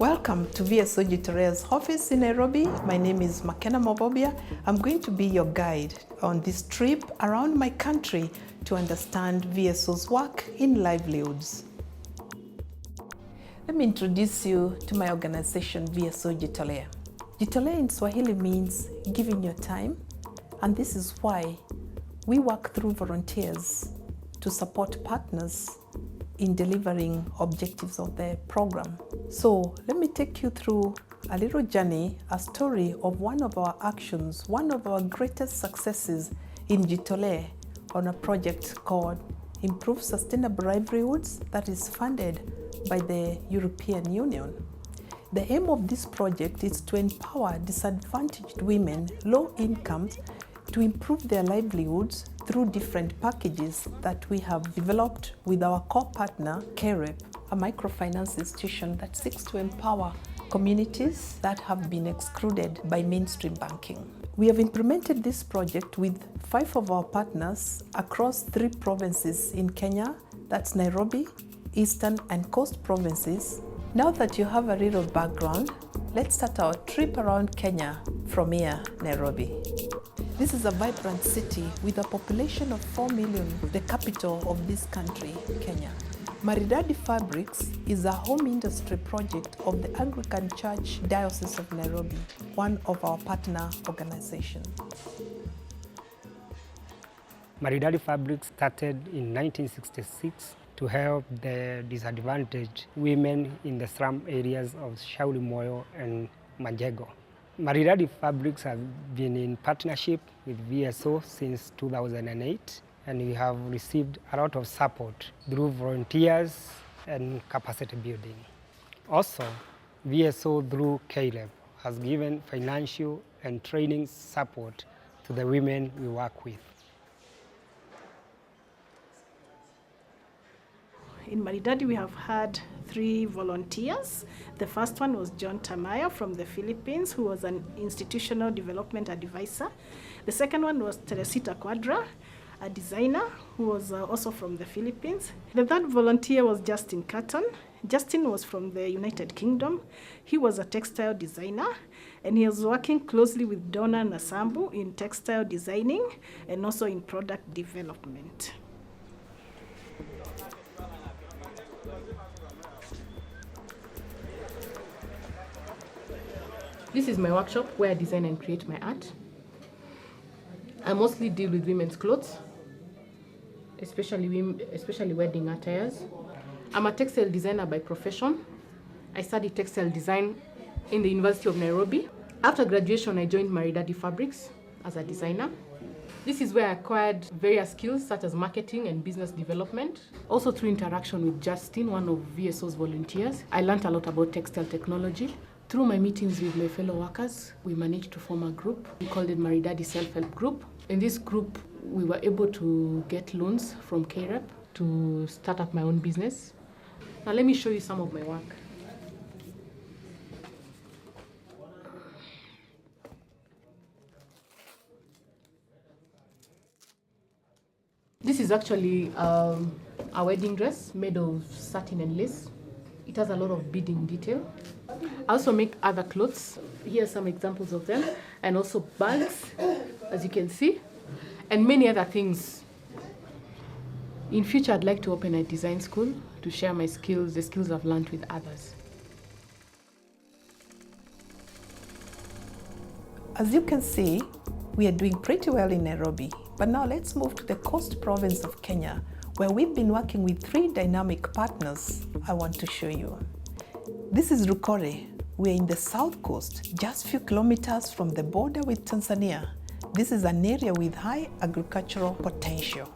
Welcome to VSO Jitolee's office in Nairobi. My name is Makena Mwobobia. I'm going to be your guide on this trip around my country to understand VSO's work in livelihoods. Let me introduce you to my organization, VSO Jitolee. Jitolee in Swahili means giving your time, and this is why we work through volunteers to support partners in delivering objectives of the program. So let me take you through a little journey, a story of one of our actions, one of our greatest successes in Jitolee on a project called Improve Sustainable Livelihoods that is funded by the European Union. The aim of this project is to empower disadvantaged women, low incomes, to improve their livelihoods through different packages that we have developed with our core partner, KREP, a microfinance institution that seeks to empower communities that have been excluded by mainstream banking. We have implemented this project with 5 of our partners across 3 provinces in Kenya, that's Nairobi, Eastern and Coast provinces. Now that you have a little background, let's start our trip around Kenya from here, Nairobi. This is a vibrant city with a population of 4 million, the capital of this country, Kenya. Maridadi Fabrics is a home industry project of the Anglican Church Diocese of Nairobi, one of our partner organizations. Maridadi Fabrics started in 1966 to help the disadvantaged women in the slum areas of Shauri Moyo and Manjego. Maridadi Fabrics have been in partnership with VSO since 2008, and we have received a lot of support through volunteers and capacity building. Also, VSO through KREP has given financial and training support to the women we work with. In Maridadi, we have had 3 volunteers. The first one was John Tamaya from the Philippines, who was an institutional development advisor. The second one was Teresita Quadra, a designer who was also from the Philippines. The third volunteer was Justin Catton. Justin was from the United Kingdom. He was a textile designer, and he was working closely with Donna Nasambu in textile designing and also in product development. This is my workshop where I design and create my art. I mostly deal with women's clothes, especially wedding attires. I'm a textile designer by profession. I studied textile design in the University of Nairobi. After graduation, I joined Maridadi Fabrics as a designer. This is where I acquired various skills such as marketing and business development. Also through interaction with Justin, one of VSO's volunteers, I learned a lot about textile technology. Through my meetings with my fellow workers, we managed to form a group. We called it Maridadi Self-Help Group. In this group, we were able to get loans from KREP to start up my own business. Now let me show you some of my work. This is actually a wedding dress made of satin and lace. It has a lot of beading detail. I also make other clothes. Here are some examples of them, and also bags, as you can see, and many other things. In future, I'd like to open a design school to share my skills, the skills I've learned with others. As you can see, we are doing pretty well in Nairobi, but now let's move to the coast province of Kenya, where we've been working with 3 dynamic partners I want to show you. This is Lukore. We're in the south coast, just a few kilometers from the border with Tanzania. This is an area with high agricultural potential.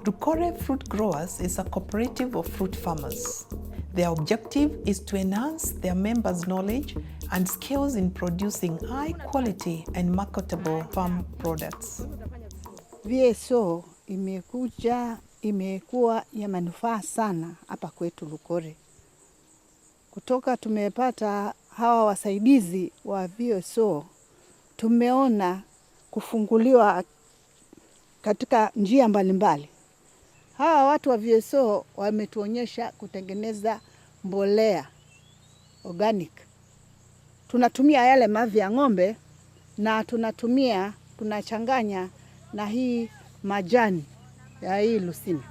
Lukore Fruit Growers is a cooperative of fruit farmers. Their objective is to enhance their members' knowledge and skills in producing high quality and marketable farm products. VSO imekuwa ya manufaa sana hapa kwetu Lukore. Kutoka tumepata hawa wasaidizi wa VSO, tumeona kufunguliwa katika njia mbalimbali. Hawa watu wa VSO wametuonyesha kutengeneza mbolea organic. Tunatumia yale mavi ya ng'ombe na tunachanganya na hii majani ya hii lusini.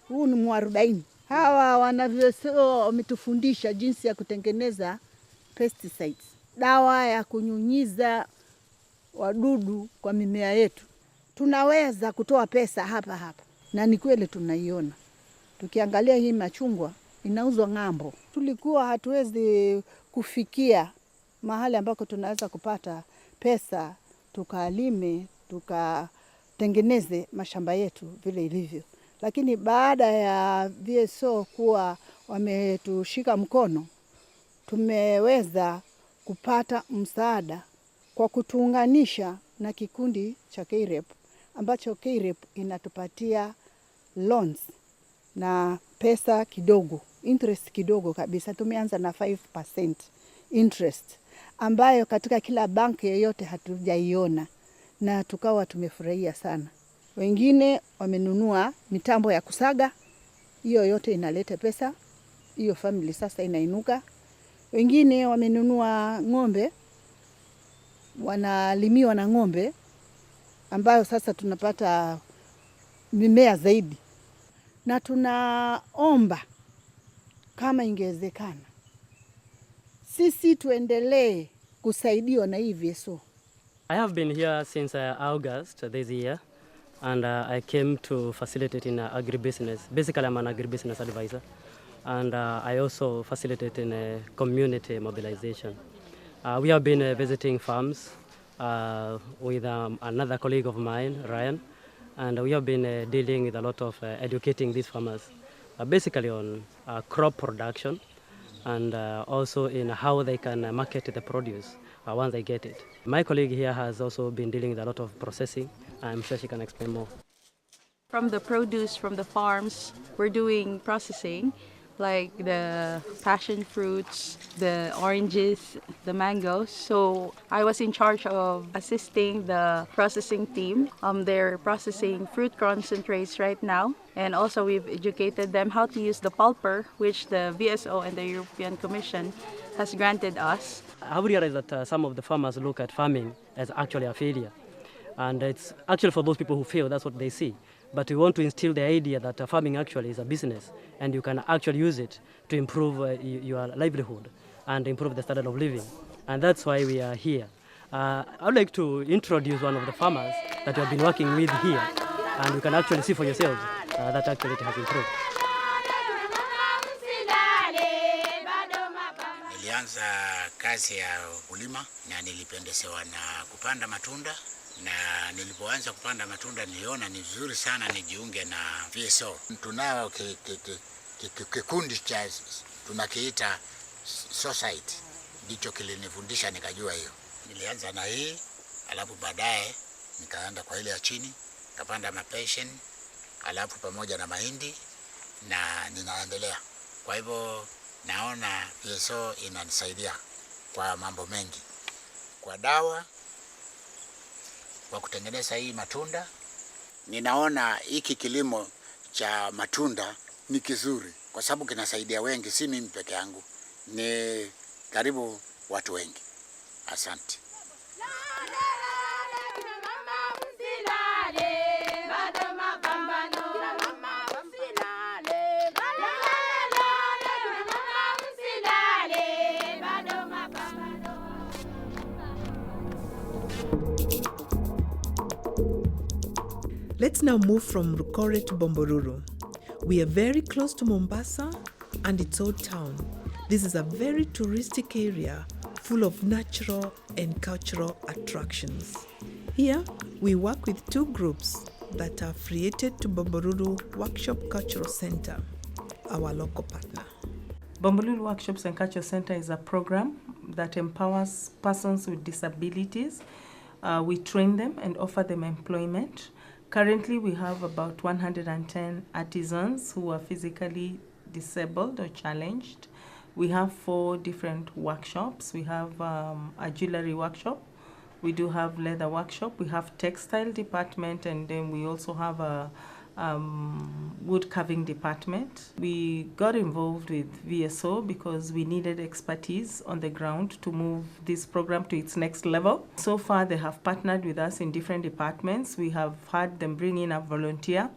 Huu ni mwarobaini. Hawa wana VSO wametufundisha jinsi ya kutengeneza pesticides, dawa ya kunyunyiza wadudu kwa mimea yetu. Tunaweza kutoa pesa hapa na ni kweli tunaiona. Tukiangalia hii machungwa inauzwa ng'ambo. Tulikuwa hatuwezi kufikia mahali ambako tunaweza kupata pesa tukalime, tukatengeneze mashamba yetu vile ilivyo. Lakini baada ya VSO kuwa wametushika mkono, tumeweza kupata msaada kwa kutuunganisha na kikundi cha KREP, ambacho KREP inatupatia loans na pesa kidogo, interest kidogo kabisa. Tumeanza na 5% interest, ambayo katika kila banki yoyote hatujaiona, na tukawa tumefurahia sana. Wengine wamenunua mitambo ya kusaga, hiyo yote inaleta pesa, hiyo family sasa inainuka. Wengine wamenunua ng'ombe, wanalimiwa na ng'ombe, ambayo sasa tunapata mimea zaidi. Na tunaomba kama ingewezekana sisi tuendelee kusaidiwa na hii VSO. I have been here since August this year, and I came to facilitate in agribusiness. Basically, I'm an agribusiness advisor, and I also facilitate in community mobilization. We have been visiting farms with another colleague of mine, Ryan, and we have been dealing with a lot of educating these farmers, basically on crop production, and also in how they can market the produce once they get it. My colleague here has also been dealing with a lot of processing. I'm sure she can explain more. From the produce from the farms, we're doing processing, like the passion fruits, the oranges, the mangoes. So I was in charge of assisting the processing team. They're processing fruit concentrates right now. And also we've educated them how to use the pulper, which the VSO and the European Commission has granted us. I realized that some of the farmers look at farming as actually a failure. And it's actually for those people who fail, that's what they see. But we want to instill the idea that farming actually is a business, and you can actually use it to improve your livelihood and improve the standard of living. And that's why we are here. I would like to introduce one of the farmers that we have been working with here, and you can actually see for yourselves that actually it has improved. Nilianza kazi ya ukulima na nilipendezewa na kupanda matunda. Na nilipoanza kupanda matunda niliona ni vizuri sana nijiunge na VSO. Tunao kikundi cha tunakiita society, ndicho kilinifundisha nikajua hiyo. Nilianza na hii, alafu baadaye nikaenda kwa ile ya chini, nikapanda mapassion, alafu pamoja na mahindi, na ninaendelea. Kwa hivyo naona VSO inanisaidia kwa mambo mengi. Kwa dawa, kwa kutengeneza hii matunda, ninaona hiki kilimo cha matunda ni kizuri kwa sababu kinasaidia wengi, si mimi peke yangu, ni karibu watu wengi. Asante. Let's now move from Lukore to Bombolulu. We are very close to Mombasa and its old town. This is a very touristic area full of natural and cultural attractions. Here, we work with two groups that are affiliated to Bombolulu Workshop Cultural Center, our local partner. Bombolulu Workshops and Cultural Center is a program that empowers persons with disabilities. We train them and offer them employment. Currently, we have about 110 artisans who are physically disabled or challenged. We have 4 different workshops. We have a jewelry workshop. We do have leather workshop. We have textile department, and then we also have a wood carving department. We got involved with VSO because we needed expertise on the ground to move this program to its next level. So far, they have partnered with us in different departments. We have had them bring in a volunteer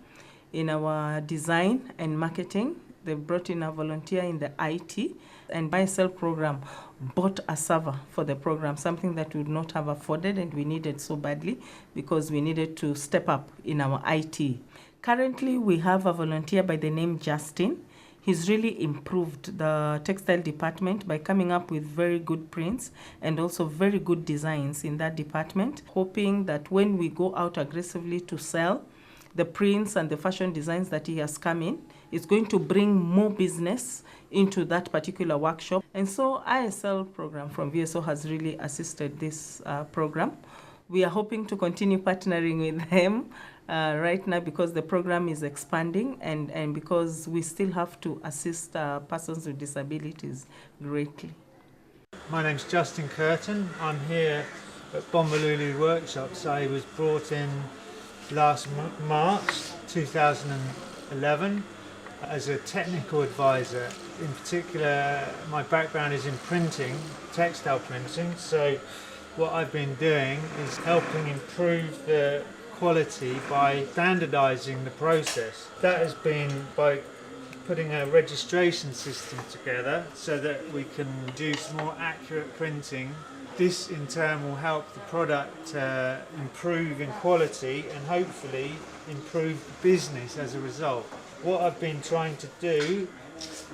in our design and marketing. They brought in a volunteer in the IT, and VSO program bought a server for the program, something that we would not have afforded and we needed so badly because we needed to step up in our IT. Currently, we have a volunteer by the name Justin. He's really improved the textile department by coming up with very good prints and also very good designs in that department, hoping that when we go out aggressively to sell the prints and the fashion designs that he has come in, it's going to bring more business into that particular workshop. And so ISL program from VSO has really assisted this program. We are hoping to continue partnering with them right now because the program is expanding and because we still have to assist persons with disabilities greatly. My name's Justin Curtin. I'm here at Bombolulu workshops. I was brought in last March 2011 as a technical advisor. In particular, my background is in printing, textile printing, so what I've been doing is helping improve the quality by standardizing the process. That has been by putting a registration system together so that we can do more accurate printing. This in turn will help the product improve in quality and hopefully improve the business as a result. What I've been trying to do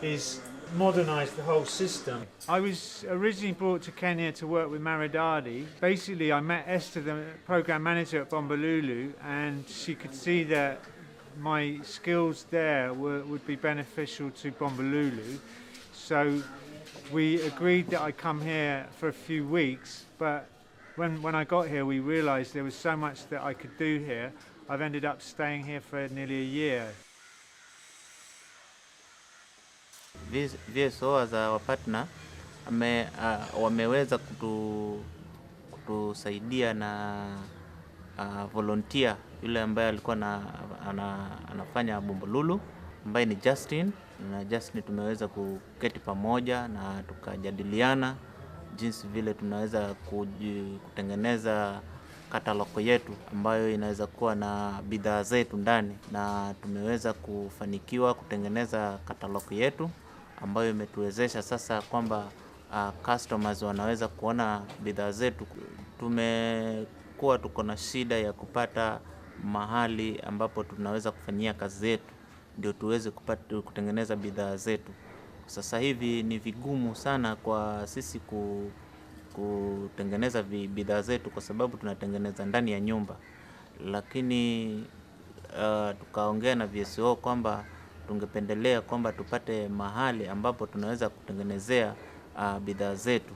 is modernise the whole system. I was originally brought to Kenya to work with Maridadi. Basically, I met Esther, the program manager at Bombolulu, and she could see that my skills there would be beneficial to Bombolulu. So we agreed that I'd come here for a few weeks, but when I got here, we realised there was so much that I could do here. I've ended up staying here for nearly a year. VSO as our partner wameweza kutusaidia na volunteer yule ambaye alikuwa anafanya Bombolulu ambaye ni Justin, na Justin tumeweza kuketi pamoja na tukajadiliana jinsi vile tunaweza kutengeneza kataloko yetu ambayo inaweza kuwa na bidhaa zetu ndani, na tumeweza kufanikiwa kutengeneza kataloko yetu ambayo imetuwezesha sasa kwamba customers wanaweza kuona bidhaa zetu. Tumekuwa tuko na shida ya kupata mahali ambapo tunaweza kufanyia kazi yetu ndio tuweze kutengeneza bidhaa zetu. Sasa hivi ni vigumu sana kwa sisi kutengeneza bidhaa zetu kwa sababu tunatengeneza ndani ya nyumba, lakini tukaongea na VSO kwamba tungependelea kwamba tupate mahali ambapo tunaweza kutengenezea bidhaa zetu,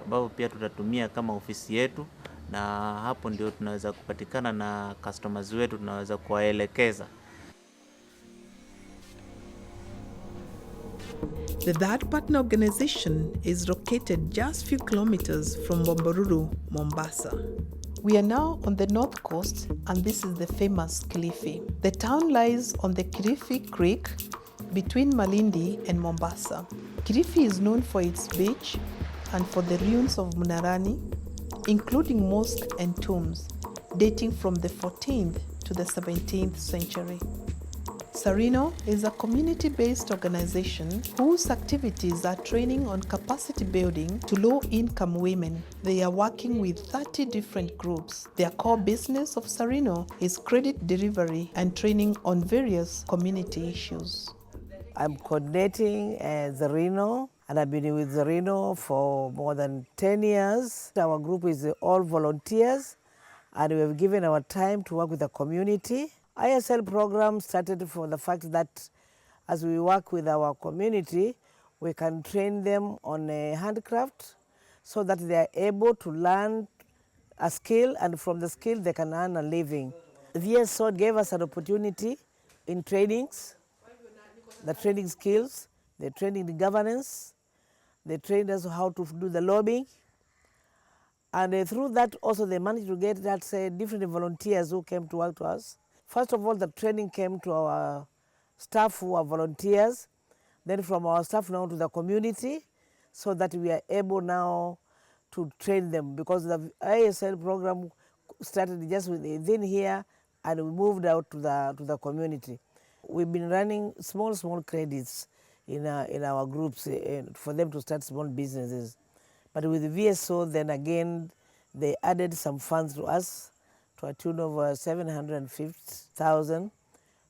ambapo pia tutatumia kama ofisi yetu, na hapo ndio tunaweza kupatikana na customers wetu, tunaweza kuwaelekeza. The third partner organization is located just few kilometers from Bombolulu, Mombasa. We are now on the north coast, and this is the famous Kilifi. The town lies on the Kilifi Creek between Malindi and Mombasa. Kilifi is known for its beach and for the ruins of Munarani, including mosques and tombs dating from the 14th to the 17th century. Sarino is a community-based organization whose activities are training on capacity building to low-income women. They are working with 30 different groups. Their core business of Sarino is credit delivery and training on various community issues. I'm coordinating Zarino, and I've been with Zarino for more than 10 years. Our group is all volunteers, and we have given our time to work with the community. ISL program started for the fact that as we work with our community, we can train them on handcraft so that they are able to learn a skill, and from the skill they can earn a living. VSO gave us an opportunity in trainings, the training skills, the training the governance, they trained us how to do the lobbying, and through that also they managed to get that different volunteers who came to work to us. First of all, the training came to our staff who are volunteers, then from our staff now to the community, so that we are able now to train them, because the ISL program started just within here and we moved out to the community. We've been running small credits in our groups for them to start small businesses. But with the VSO, then again, they added some funds to us to a tune of 750,000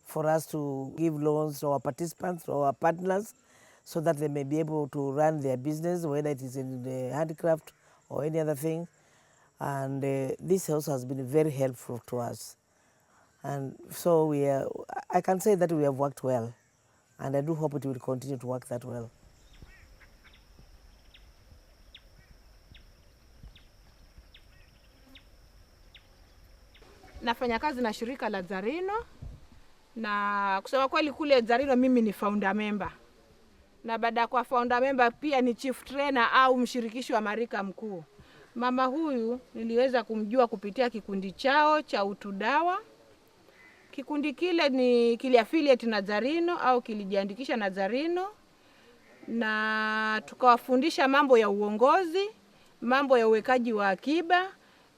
for us to give loans to our participants, to our partners, so that they may be able to run their business, whether it is in the handicraft or any other thing. And this also has been very helpful to us. And so I can say that we have worked well, and I do hope it will continue to work that well. Nafanya kazi na shirika la Zarino, na kusema kweli kule Zarino mimi ni founder member. Na baada ya kuwa founder member pia ni chief trainer au mshirikishi wa marika mkuu. Mama huyu niliweza kumjua kupitia kikundi chao cha utudawa. Kikundi kile ni kiliaffiliate na Zarino au kilijiandikisha na Zarino, na tukawafundisha mambo ya uongozi, mambo ya uwekaji wa akiba,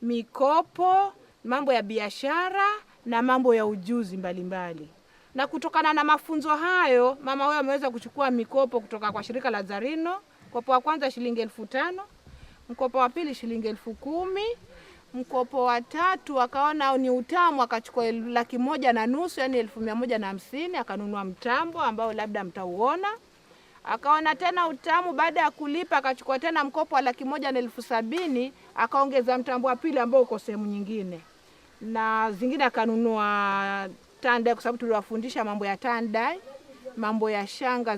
mikopo, mambo ya biashara na mambo ya ujuzi mbalimbali. Na kutokana na mafunzo hayo, mama huyo ameweza kuchukua mikopo kutoka kwa shirika la Zarino. Mkopo wa kwanza shilingi 5,000, mkopo wa pili shilingi 10,000, mkopo wa tatu akaona ni utamu akachukua 1,150,000, yani 1,150, akanunua mtambo ambao labda mtauona. Akaona tena utamu, baada ya kulipa akachukua tena mkopo wa 1,70,000, akaongeza mtambo wa pili ambao uko sehemu nyingine. Na zingine akanunua tandai, kwa sababu tuliwafundisha mambo ya tandai, mambo ya shanga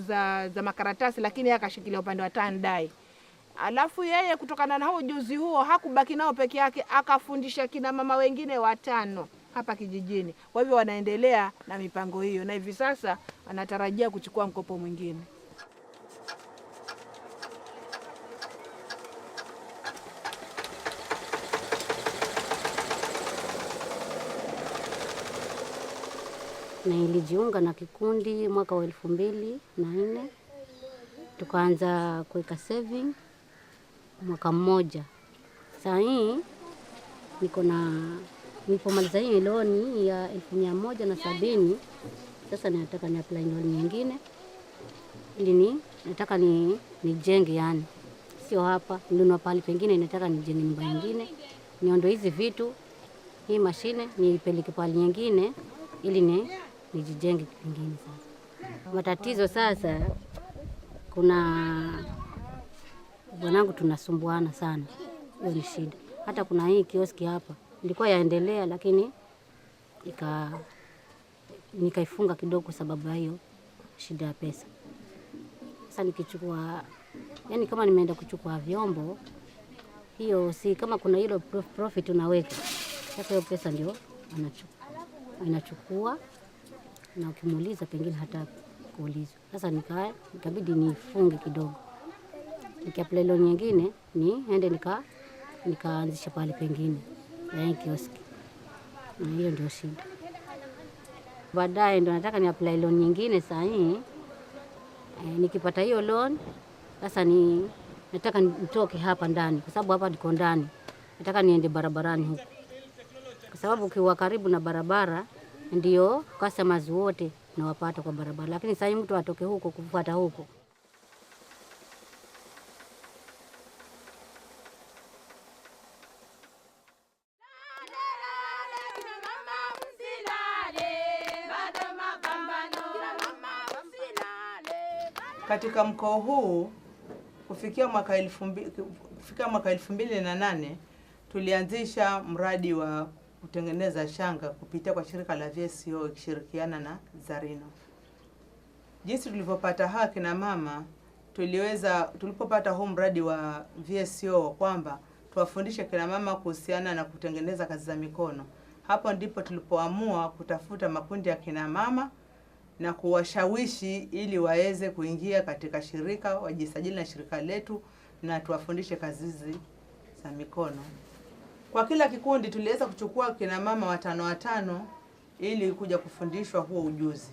za makaratasi, lakini yeye akashikilia upande wa tandai. Alafu yeye kutokana na ujuzi huo hakubaki nao peke yake, akafundisha kina mama wengine 5 hapa kijijini. Kwa hivyo wanaendelea na mipango hiyo, na hivi sasa anatarajia kuchukua mkopo mwingine. Na nilijiunga na kikundi mwaka wa 2004, tukaanza kuweka saving mwaka mmoja. Sasa hii nilipomaliza hii loan ya 170, sasa nataka ni apply loan nyingine ili nataka nijenge, yani sio hapa ndio pale pengine, nataka nijenge nyumba nyingine, niondoe hizi vitu, hii mashine nipeleke pale nyingine ili nijijenge kingine. Sasa matatizo sasa, kuna bwanangu tunasumbuana sana, hiyo ni shida. Hata kuna hii kioski hapa ilikuwa yaendelea, lakini nikaifunga kidogo kwa sababu hiyo shida ya pesa. Sasa nikichukua, yani kama nimeenda kuchukua vyombo, hiyo si kama kuna hilo profit unaweka, sasa hiyo pesa ndio anachukua, na ukimuuliza pengine hata kuulizwa. Sasa nikabidi nifunge kidogo, nikiapply loan nyingine niende nikaanzisha pale pengine ya kioski. Na hiyo ndio shida. Baadaye ndio nataka apply loan nyingine saa hii. Nikipata hiyo loan sasa nataka nitoke hapa ndani, kwa sababu hapa niko ndani. Nataka niende barabarani huko, kwa sababu ukiwa karibu na barabara ndio customers wote na wapata kwa barabara, lakini sasa mtu atoke huko kufuata huko. Katika mkoa huu kufikia mwaka 2008 tulianzisha mradi wa kutengeneza shanga kupitia kwa shirika la VSO ikishirikiana na Zarino. Jinsi tulivyopata haki na mama, tulipopata huu mradi wa VSO kwamba tuwafundishe kina mama kuhusiana na kutengeneza kazi za mikono. Hapo ndipo tulipoamua kutafuta makundi ya kina mama na kuwashawishi ili waweze kuingia katika shirika, wajisajili na shirika letu na tuwafundishe kazi hizi za mikono. Kwa kila kikundi tuliweza kuchukua kina mama 5 ili kuja kufundishwa huo ujuzi.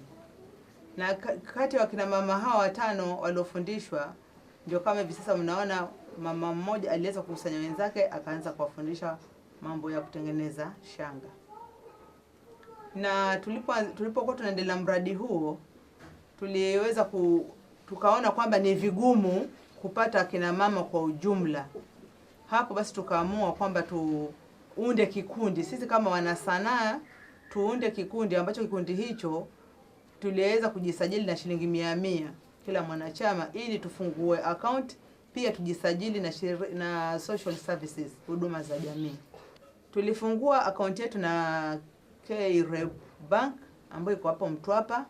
Na kati ya wakina mama hawa 5 waliofundishwa, ndio kama hivi sasa mnaona mama mmoja aliweza kukusanya wenzake akaanza kuwafundisha mambo ya kutengeneza shanga. Na tulipokuwa tunaendelea mradi huo, tuliweza tukaona kwamba ni vigumu kupata kina mama kwa ujumla. Hapo basi tukaamua kwamba tuunde kikundi. Sisi kama wanasanaa tuunde kikundi ambacho kikundi hicho tuliweza kujisajili na shilingi 100 kila mwanachama ili tufungue account, pia tujisajili na social services, huduma za jamii. Tulifungua account yetu na K-Reb Bank ambayo iko hapo Mtwapa,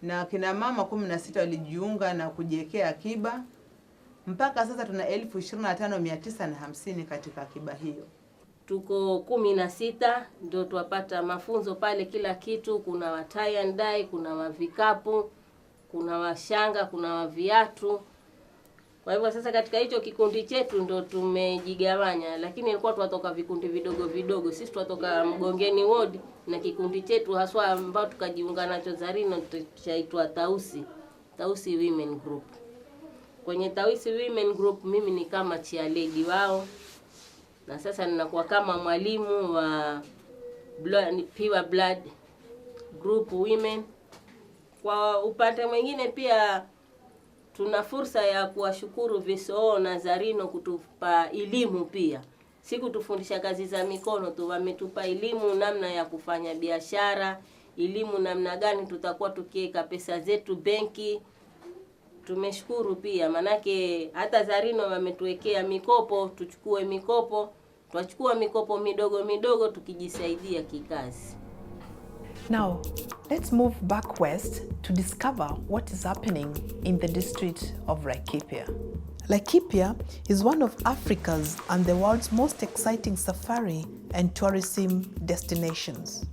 na kina mama 16 walijiunga na kujiwekea akiba. Mpaka sasa tuna 25,950 katika akiba hiyo. Tuko 16 ndio tuwapata mafunzo pale kila kitu. Kuna wa tie and dye, kuna wa vikapu, kuna wa shanga, kuna wa viatu. Kwa hivyo sasa katika hicho kikundi chetu ndio tumejigawanya, lakini ilikuwa tuwatoka vikundi vidogo vidogo. Sisi tuwatoka Mgongeni Ward, na kikundi chetu haswa ambao tukajiunga nacho Zarino chaitwa Tausi Women Group. Kwenye Tausi Women Group mimi ni kama cheerleader wao, na sasa ninakuwa kama mwalimu wa Pure Blood Group Women. Kwa upande mwingine pia tuna fursa ya kuwashukuru VSO na Zarino kutupa elimu pia. Si kutufundisha kazi za mikono tu, wametupa elimu namna ya kufanya biashara, elimu namna gani tutakuwa tukiweka pesa zetu benki. Tumeshukuru pia, manake hata Zarino wametuwekea mikopo, tuchukue mikopo, tuachukua mikopo midogo midogo tukijisaidia kikazi. Now, let's move back west to discover what is happening in the district of Laikipia. Laikipia is one of Africa's and the world's most exciting safari and tourism destinations.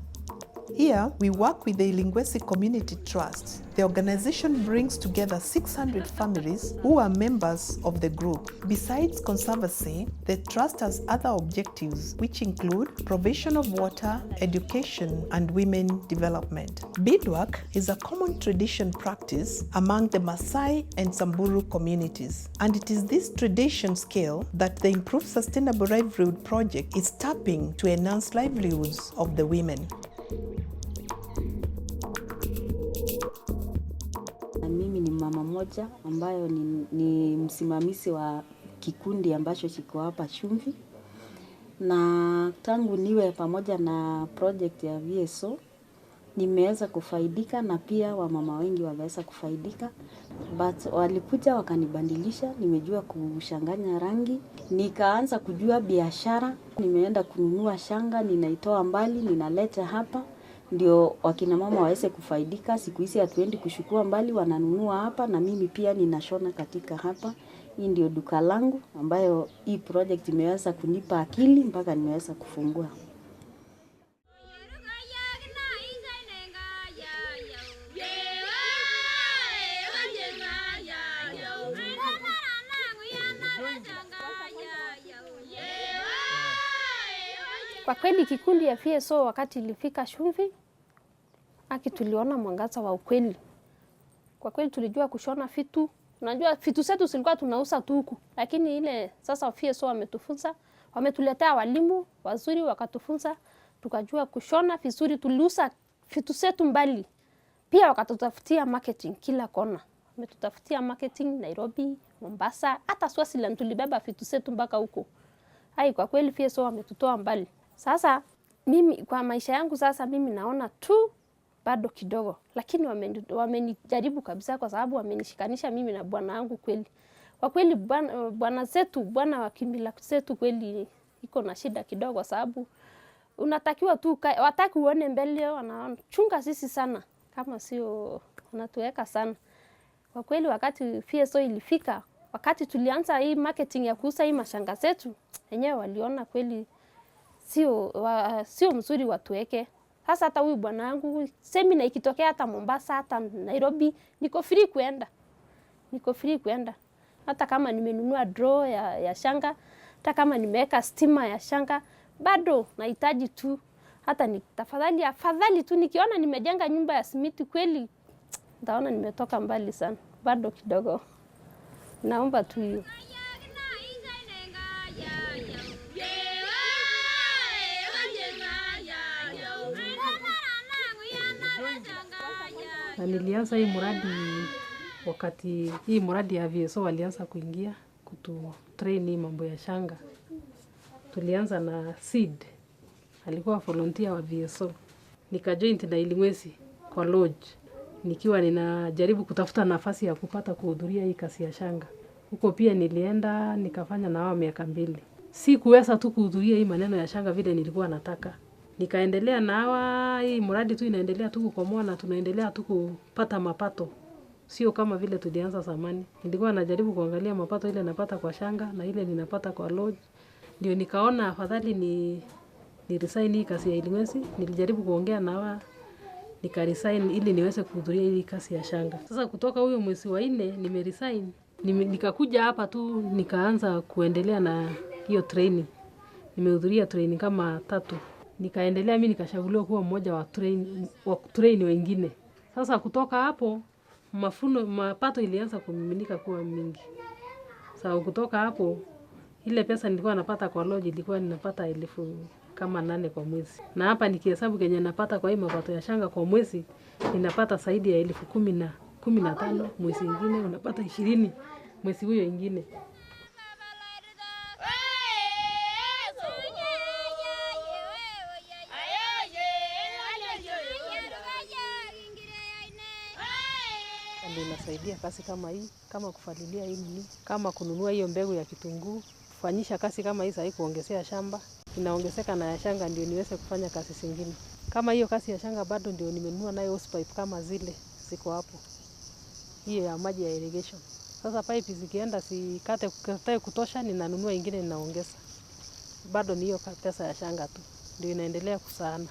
Here, we work with the Ilingwesi Community Trust. The organization brings together 600 families who are members of the group. Besides conservancy, the trust has other objectives, which include provision of water, education, and women development. Beadwork is a common tradition practice among the Maasai and Samburu communities, and it is this tradition scale that the Improved Sustainable Livelihood project is tapping to enhance livelihoods of the women. Mimi ni mama moja ambayo ni msimamizi wa kikundi ambacho kiko hapa Chumvi, na tangu niwe pamoja na project ya VSO nimeweza kufaidika, na pia wamama wengi wameweza kufaidika. But walikuja wakanibandilisha, nimejua kushanganya rangi, nikaanza kujua biashara. Nimeenda kununua shanga, ninaitoa mbali, ninaleta hapa ndio wakina mama waweze kufaidika. Siku hizi hatuendi kushukua mbali, wananunua hapa, na mimi pia ninashona katika hapa. Hii ndio duka langu ambayo hii project imeweza kunipa akili mpaka nimeweza kufungua. Kwa kweli kikundi ya VSO wakati ilifika Chumvi, tuliona mwangaza wa ukweli. Kwa kweli tulijua kushona vitu. Unajua vitu zetu zilikuwa tunauza tu huku, lakini ile sasa VSO wametufunza, wametuletea walimu wazuri wakatufunza, tukajua kushona vizuri, tuliuza vitu zetu mbali. Pia wakatutafutia marketing kila kona. Wametutafutia marketing Nairobi, Mombasa, hata Swaziland tulibeba vitu zetu mpaka huko. Kwa kweli VSO wametutoa mbali. Sasa mimi kwa maisha yangu sasa mimi naona tu bado kidogo, lakini wamenijaribu kabisa, kwa sababu wamenishikanisha mimi na bwana wangu kweli. Kwa kweli bwana wa kimila zetu kweli iko na shida kidogo, kwa sababu unatakiwa tu wataki uone mbele, wanachunga sisi sana, kama sio wanatuweka sana. Kwa kweli wakati VSO ilifika, wakati tulianza hii marketing ya kuuza hii mashanga zetu, wenyewe waliona kweli sio mzuri watuweke. Sasa hata huyu bwana wangu semina ikitokea hata Mombasa hata Nairobi niko free kuenda. Hata kama nimenunua draw ya shanga, hata kama nimeweka stima ya shanga, bado nahitaji tu hata afadhali tu nikiona nimejenga nyumba ya simiti kweli, nitaona nimetoka mbali sana. Bado kidogo. Naomba tu hiyo. Na nilianza hii mradi wakati hii mradi ya VSO walianza kuingia kututrain mambo ya shanga. Tulianza na seed. Alikuwa volunteer wa VSO. Nikajoin na Ilimwesi kwa lodge. Nikiwa ninajaribu kutafuta nafasi ya kupata kuhudhuria hii kazi ya shanga. Huko pia nilienda nikafanya na wao miaka 2. Sikuweza tu kuhudhuria hii maneno ya shanga vile nilikuwa nataka. Nikaendelea na hawa, hii mradi tu inaendelea tu kukomoa na tunaendelea tu kupata mapato. Sio kama vile tulianza zamani. Nilikuwa najaribu kuangalia mapato ile napata kwa shanga na ile ninapata kwa lodge. Ndio nikaona afadhali ni resign hii kazi ya Ilimwesi. Nilijaribu kuongea na hawa, nika resign ili niweze kuhudhuria hii kazi ya shanga. Sasa kutoka huyo mwezi wa 4 nimeresign. Nikakuja hapa tu nikaanza kuendelea na hiyo training. Nimehudhuria training kama 3. Nikaendelea mimi nikashauriwa kuwa mmoja wa train wengine. Sasa kutoka hapo mapato ilianza kumiminika kuwa mingi. Sasa kutoka hapo ile pesa nilikuwa napata kwa lodge ilikuwa ninapata 8,000 kwa mwezi. Na hapa nikihesabu kenye napata kwa hii mapato ya shanga kwa mwezi ninapata zaidi ya 10,015, mwezi mwingine unapata 20 mwezi huyo mwingine. Inasaidia kazi kama hii, kama kufalilia hii nini, kama kununua hiyo mbegu ya kitunguu, kufanyisha kazi kama hii sasa kuongezea shamba, inaongezeka na ya shanga ndio niweze kufanya kazi zingine. Kama hiyo kazi ya shanga bado ndio nimenunua nayo hose pipe kama zile ziko hapo. Hiyo ya maji ya irrigation. Sasa pipe zikienda sikate kutosha ninanunua ingine ninaongeza. Bado ni hiyo pesa ya shanga tu ndio inaendelea kusaana.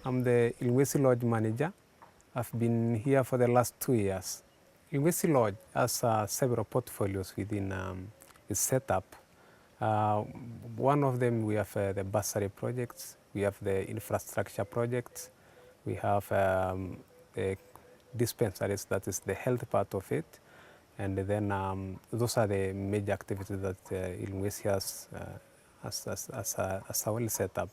I'm the Ilwesi Lodge manager. I've been here for the last 2 years. Ilwesi Lodge has several portfolios within its setup. One of them we have the bursary projects, we have the infrastructure projects, we have the dispensaries, that is the health part of it, and then those are the major activities that Ilwesi has as a well set up.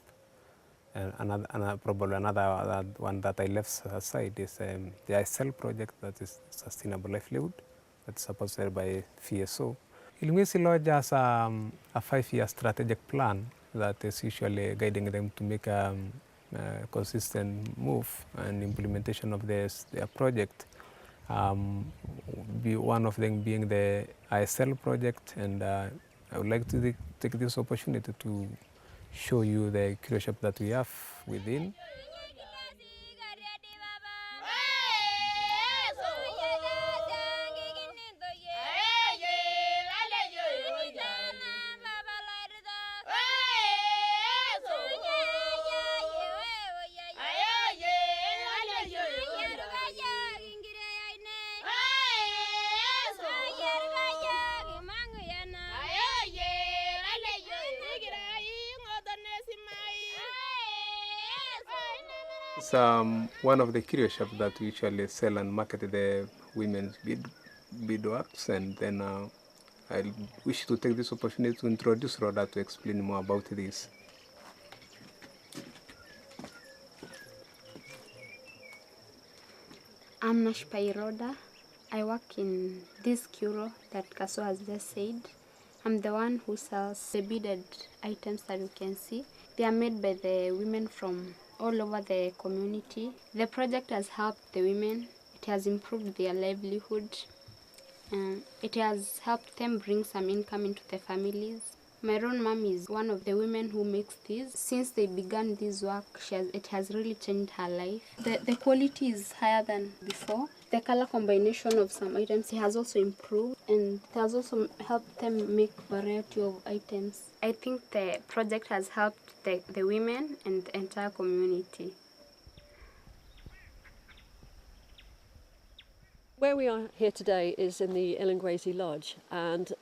And probably another one that I left aside is the ISL project, that is Sustainable Livelihood, that's supported by VSO. Ilwesi Lodge has a 5-year strategic plan that is usually guiding them to make a consistent move and implementation of their project. One of them being the ISL project, and I would like to take this opportunity to show you the curio shop that we have within. It's one of the curio shops that we usually sell and market the women's beadworks, and then I wish to take this opportunity to introduce Rhoda to explain more about this. I'm Nashpai Rhoda. I work in this curio that Kaso has just said. I'm the one who sells the beaded items that you can see. They are made by the women from all over the community. The project has helped the women. It has improved their livelihood. It has helped them bring some income into the families. My own mom is one of the women who makes these. Since they began this work, it has really changed her life. The quality is higher than before. The color combination of some items has also improved, and it has also helped them make variety of items. I think the project has helped the women and the entire community. Where we are here today is in the Ilangwezi Lodge, and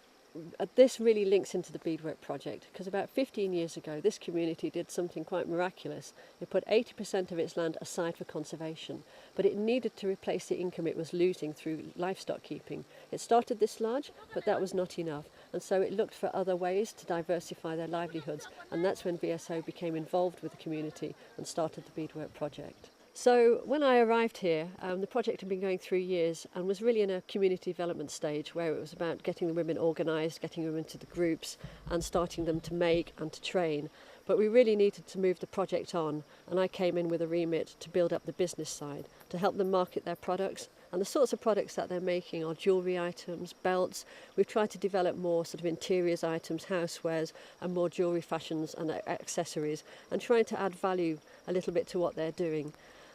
this really links into the beadwork project, because about 15 years ago this community did something quite miraculous. It put 80% of its land aside for conservation, but it needed to replace the income it was losing through livestock keeping. It started this lodge, but that was not enough, and so it looked for other ways to diversify their livelihoods, and that's when VSO became involved with the community and started the beadwork project. So when I arrived here, the project had been going through years and was really in a community development stage where it was about getting the women organised, getting them into the groups and starting them to make and to train. But we really needed to move the project on, and I came in with a remit to build up the business side, to help them market their products. And the sorts of products that they're making are jewellery items, belts. We've tried to develop more sort of interiors items, housewares, and more jewellery fashions and accessories, and trying to add value a little bit to what they're doing.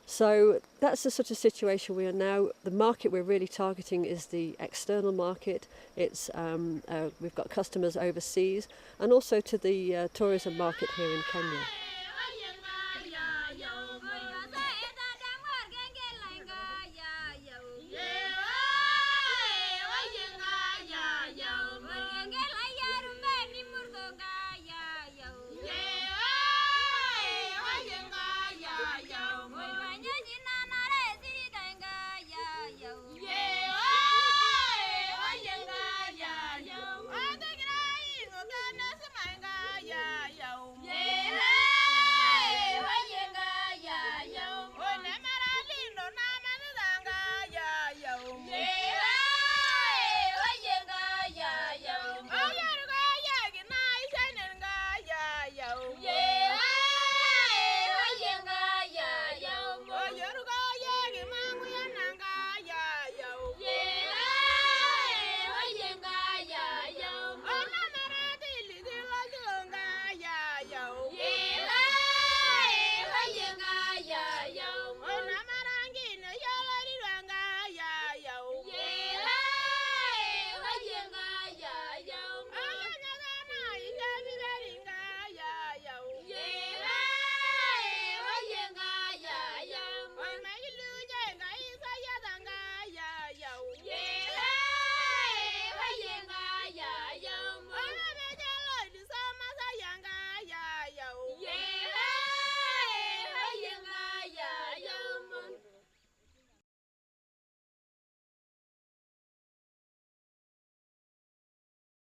So that's the sort of situation we are now. The market we're really targeting is the external market. It's we've got customers overseas and also to the tourism market here in Kenya.